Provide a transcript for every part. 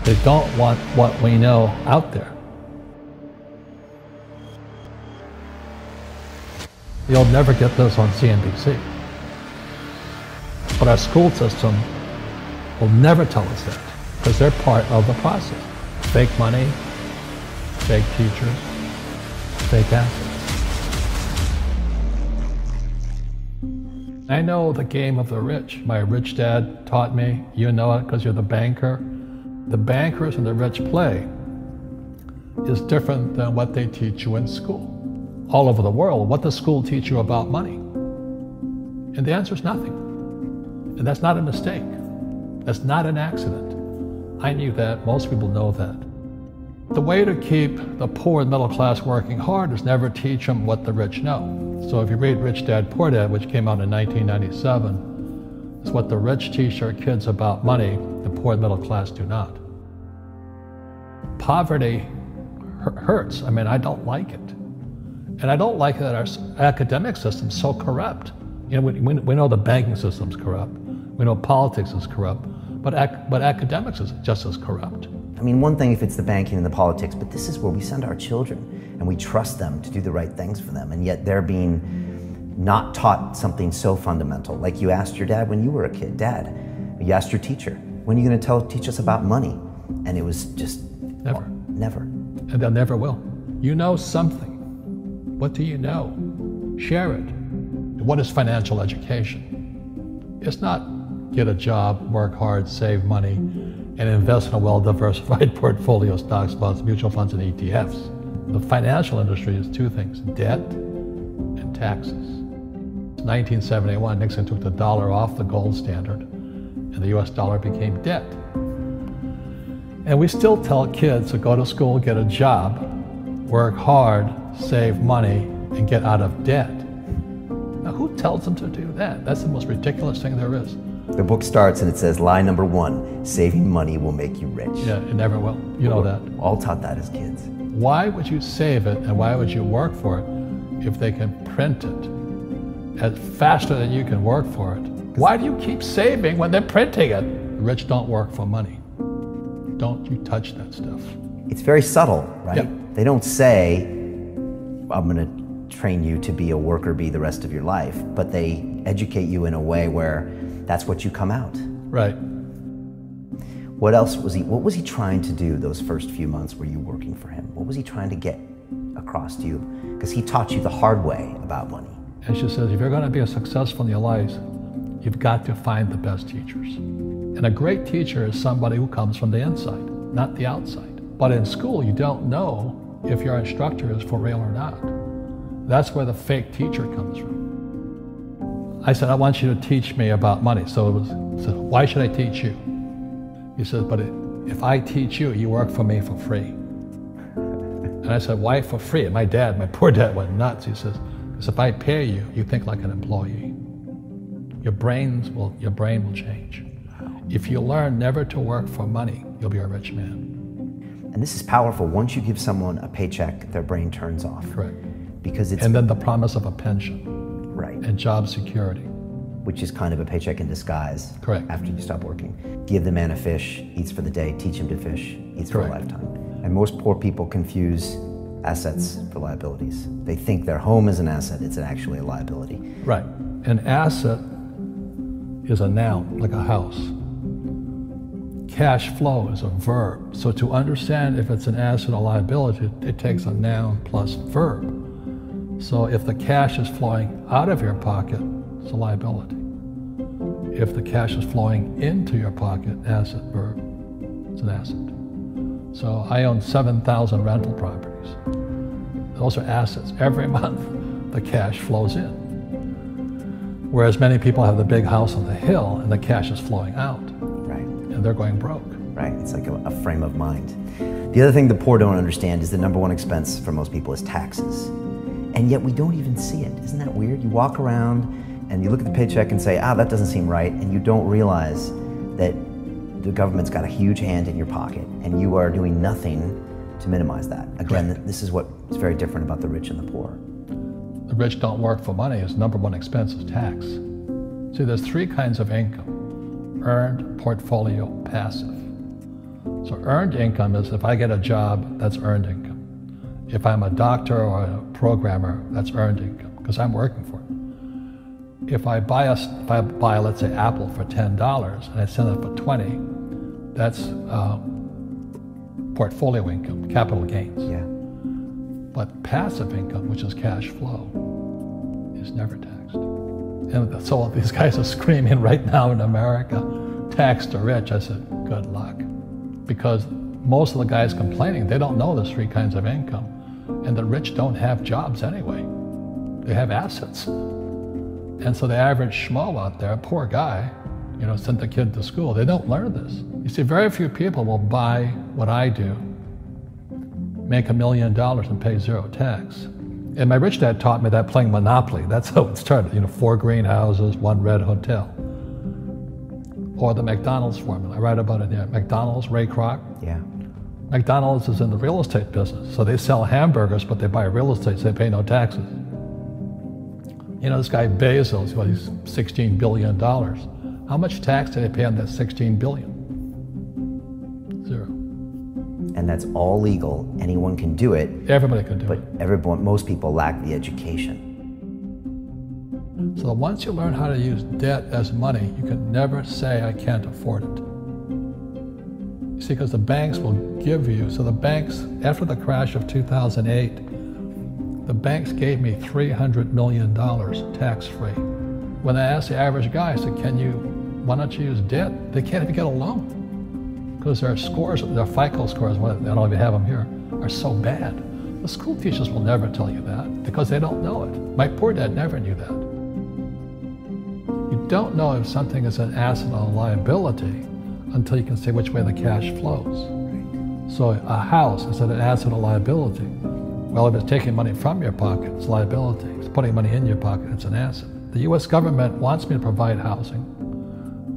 They don't want what we know out there. You'll never get this on CNBC. But our school system will never tell us that, because they're part of the process. Fake money, fake teachers, fake assets. I know the game of the rich. My rich dad taught me. You know it because you're the banker. The bankers and the rich play is different than what they teach you in school. All over the world, what does school teach you about money? And the answer is nothing. And that's not a mistake. That's not an accident. I knew that. Most people know that. The way to keep the poor and middle class working hard is never teach them what the rich know. So if you read Rich Dad, Poor Dad, which came out in 1997, it's what the rich teach their kids about money, the poor and middle class do not. Poverty hurts. I mean, I don't like it. And I don't like that our academic system's so corrupt. You know, we know the banking system's corrupt. We know politics is corrupt. But academics is just as corrupt. I mean, one thing if it's the banking and the politics, but this is where we send our children and we trust them to do the right things for them, and yet they're being not taught something so fundamental. Like you asked your dad when you were a kid, Dad, you asked your teacher, when are you going to teach us about money? And it was just never. Well, never. And they'll never will. You know something. What do you know? Share it. What is financial education? It's not get a job, work hard, save money, and invest in a well-diversified portfolio of stocks, bonds, mutual funds, and ETFs. The financial industry is two things, debt and taxes. In 1971, Nixon took the dollar off the gold standard, and the US dollar became debt. And we still tell kids to go to school, get a job, work hard, save money, and get out of debt. Now, who tells them to do that? That's the most ridiculous thing there is. The book starts and it says, lie number 1, saving money will make you rich. Yeah, it never will. You know that. All taught that as kids. Why would you save it and why would you work for it if they can print it faster than you can work for it? Why do you keep saving when they're printing it? The rich don't work for money. Don't you touch that stuff. It's very subtle, right? Yep. They don't say, I'm going to train you to be a worker bee the rest of your life, but they educate you in a way where that's what you come out. Right. What else was what was he trying to do those first few months were you working for him? What was he trying to get across to you? Because he taught you the hard way about money. And she says, if you're going to be successful in your life, you've got to find the best teachers. And a great teacher is somebody who comes from the inside, not the outside. But in school, you don't know if your instructor is for real or not. That's where the fake teacher comes from. I said, I want you to teach me about money. So he said, why should I teach you? He said, but if I teach you, you work for me for free. And I said, why for free? And my poor dad went nuts. He says, because if I pay you, you think like an employee. Your brain will change. If you learn never to work for money, you'll be a rich man. And this is powerful. Once you give someone a paycheck, their brain turns off. Correct. Because it's... And then the promise of a pension. Right. And job security. Which is kind of a paycheck in disguise. Correct. After you stop working. Give the man a fish, eats for the day, teach him to fish, eats for a lifetime. And most poor people confuse assets for liabilities. They think their home is an asset, it's actually a liability. Right. An asset is a noun, like a house. Cash flow is a verb. So to understand if it's an asset or liability, it takes a noun plus verb. So if the cash is flowing out of your pocket, it's a liability. If the cash is flowing into your pocket, asset, verb, it's an asset. So I own 7,000 rental properties. Those are assets. Every month, the cash flows in. Whereas many people have the big house on the hill and the cash is flowing out. Right. And they're going broke. Right, it's like a frame of mind. The other thing the poor don't understand is the number 1 expense for most people is taxes. And yet we don't even see it. Isn't that weird? You walk around and you look at the paycheck and say, that doesn't seem right, and you don't realize that the government's got a huge hand in your pocket and you are doing nothing to minimize that. Again, this is what's very different about the rich and the poor. The rich don't work for money. His number 1 expense is tax. See, there's 3 kinds of income: earned, portfolio, passive. So So earned income is if I get a job, that's earned income. If I'm a doctor or a programmer, that's earned income because I'm working for it. If I buy, let's say, Apple for $10 and I sell it for 20, that's portfolio income, capital gains. Yeah. But passive income, which is cash flow, is never taxed. And so these guys are screaming right now in America, tax the rich. I said, good luck. Because most of the guys complaining, they don't know there's three kinds of income. And the rich don't have jobs anyway. They have assets. And so the average schmo out there, poor guy, you know, sent the kid to school, they don't learn this. You see, very few people will buy what I do, make $1 million and pay zero tax. And my rich dad taught me that playing Monopoly. That's how it started, you know, 4 greenhouses, 1 red hotel. Or the McDonald's formula, I write about it here. McDonald's, Ray Kroc. Yeah. McDonald's is in the real estate business. So they sell hamburgers, but they buy real estate, so they pay no taxes. You know, this guy Bezos, well, he's $16 billion. How much tax did they pay on that $16 billion? Zero. And that's all legal. Anyone can do it. Everybody can do it. But most people lack the education. So once you learn how to use debt as money, you can never say, I can't afford it. You see, because the banks will give you, so the banks, after the crash of 2008, the banks gave me $300 million tax-free. When I asked the average guy, I said, why don't you use debt? They can't even get a loan because their scores, their FICO scores, I don't even have them here, are so bad. The school teachers will never tell you that because they don't know it. My poor dad never knew that. You don't know if something is an asset or a liability until you can say which way the cash flows. So a house, is it an asset or liability? Well, if it's taking money from your pocket, it's liability. If it's putting money in your pocket, it's an asset. The US government wants me to provide housing,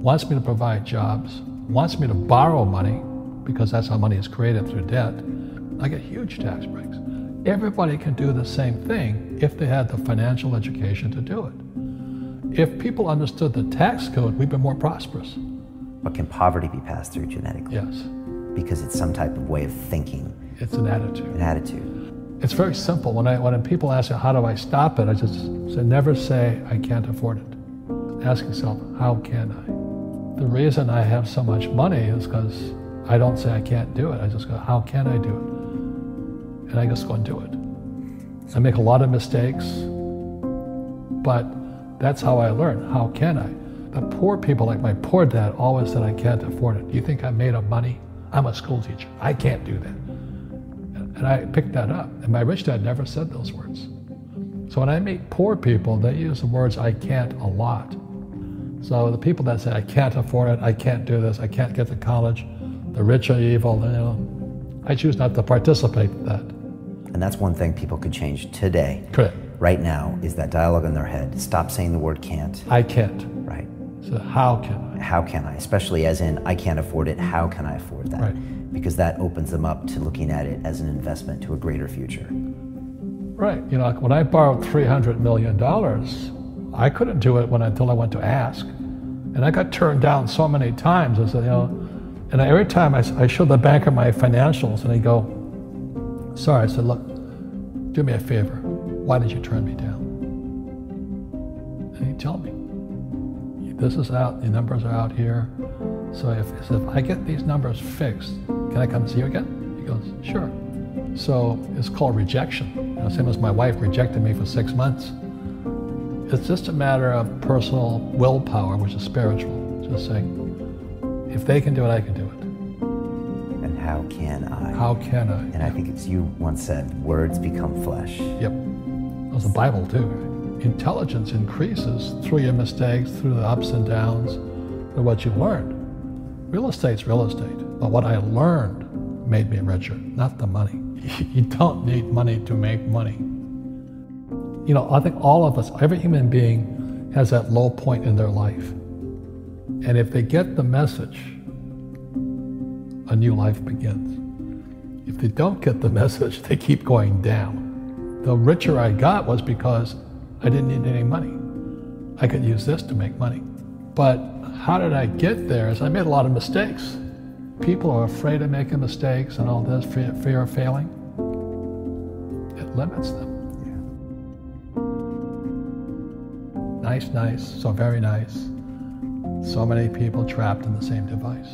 wants me to provide jobs, wants me to borrow money because that's how money is created through debt. I get huge tax breaks. Everybody can do the same thing if they had the financial education to do it. If people understood the tax code, we'd be more prosperous. But can poverty be passed through genetically? Yes. Because it's some type of way of thinking. It's an attitude. An attitude. It's very simple. When people ask me, how do I stop it? I just say, never say, I can't afford it. Ask yourself, how can I? The reason I have so much money is because I don't say I can't do it. I just go, how can I do it? And I just go and do it. I make a lot of mistakes, but that's how I learn. How can I? The poor people, like my poor dad, always said, I can't afford it. Do you think I'm made of money? I'm a school teacher. I can't do that. And I picked that up. And my rich dad never said those words. So when I meet poor people, they use the words I can't a lot. So the people that say, I can't afford it, I can't do this, I can't get to college, the rich are evil, you know, I choose not to participate in that. And that's one thing people could change today. Correct. Right now is that dialogue in their head. Stop saying the word can't. I can't. Right. So how can I? How can I? Especially as in, I can't afford it, how can I afford that? Right. Because that opens them up to looking at it as an investment to a greater future. Right. You know, when I borrowed $300 million, I couldn't do it until I went to ask. And I got turned down so many times. I said, you know, and every time I showed the banker my financials and he'd go, sorry. I said, look, do me a favor. Why did you turn me down? And he'd tell me, this is out, the numbers are out here. So if I get these numbers fixed, can I come see you again? He goes, sure. So it's called rejection. You know, same as my wife rejected me for 6 months. It's just a matter of personal willpower, which is spiritual. Just saying, if they can do it, I can do it. And how can I? How can I? And I think it's you once said, words become flesh. Yep. That was the Bible too. Intelligence increases through your mistakes, through the ups and downs, through what you've learned. Real estate's real estate, but what I learned made me richer, not the money. You don't need money to make money. You know, I think all of us, every human being has that low point in their life. And if they get the message, a new life begins. If they don't get the message, they keep going down. The richer I got was because I didn't need any money. I could use this to make money. But how did I get there? Is I made a lot of mistakes. people are afraid of making mistakes and all this, fear of failing, it limits them. Nice, so very nice. So many people trapped in the same device.